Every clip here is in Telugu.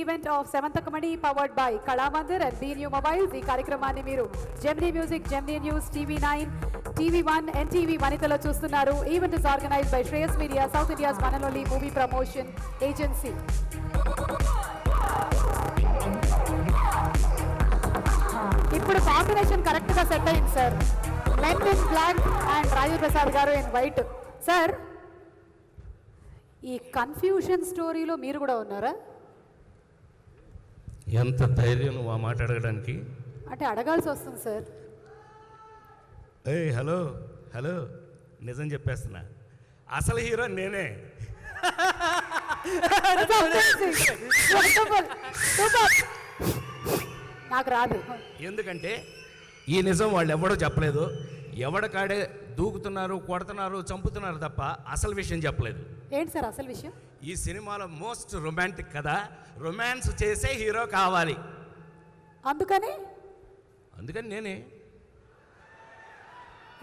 ఈవెంట్ ఆఫ్ సెవెంతకమణి powered by Kalamandir and B new mobiles. ఈ కార్యక్రమాన్ని మీరు Gemini music, Gemini news, TV9, TV1, NTV వనితలో చూస్తున్నారు. Event is organized by Shreyas media, South India's one and only movie promotion agency. ఇప్పుడు కాంబినేషన్ కరెక్ట్ గా సెట్ అయింది sir. Men in black and Rajendra Prasad garu in white. Sir, ఈ కన్ఫ్యూషన్ స్టోరీలో మీరు కూడా ఉన్నారా? ఎంత ధైర్యం నువ్వు ఆ మాట అడగడానికి? అంటే అడగాల్సి వస్తుంది సార్. హలో హలో, నిజం చెప్పేస్తున్నా, అసలు హీరో నేనే. నాకు రాదు. ఎందుకంటే ఈ నిజం వాళ్ళు ఎవడో చెప్పలేదు. ఎవడకాడే దూకుతున్నారు, కొడుతున్నారు, చంపుతున్నారు తప్ప అసలు విషయం చెప్పలేదు. ఏంటి సార్ అసలు విషయం? ఈ సినిమాలో మోస్ట్ రొమాంటిక్ కదా, రొమాన్స్ చేసే హీరో కావాలి. అందుకని నేనే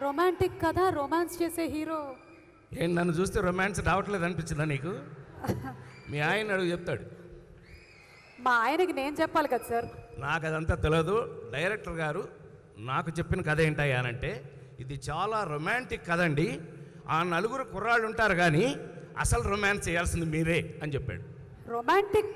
రొమాంటిక్ కదా, రొమాన్స్ చేసే హీరో. ఏం నన్ను చూస్తే రొమాన్స్ రావట్లేదు అనిపించిందా నీకు? మీ ఆయన అడుగు చెప్తాడు. మా ఆయనకి నేను చెప్పాలి కదా సార్. నాకు అదంతా తెలియదు. డైరెక్టర్ గారు నాకు చెప్పిన కథ ఏంటయ్యానంటే, ఇది చాలా రొమాంటిక్ కదండి, ఆ నలుగురు కుర్రాళ్ళు ఉంటారు కానీ అసలు రొమాన్స్ చేయాల్సింది మీరే అని చెప్పాడు. రొమాంటిక్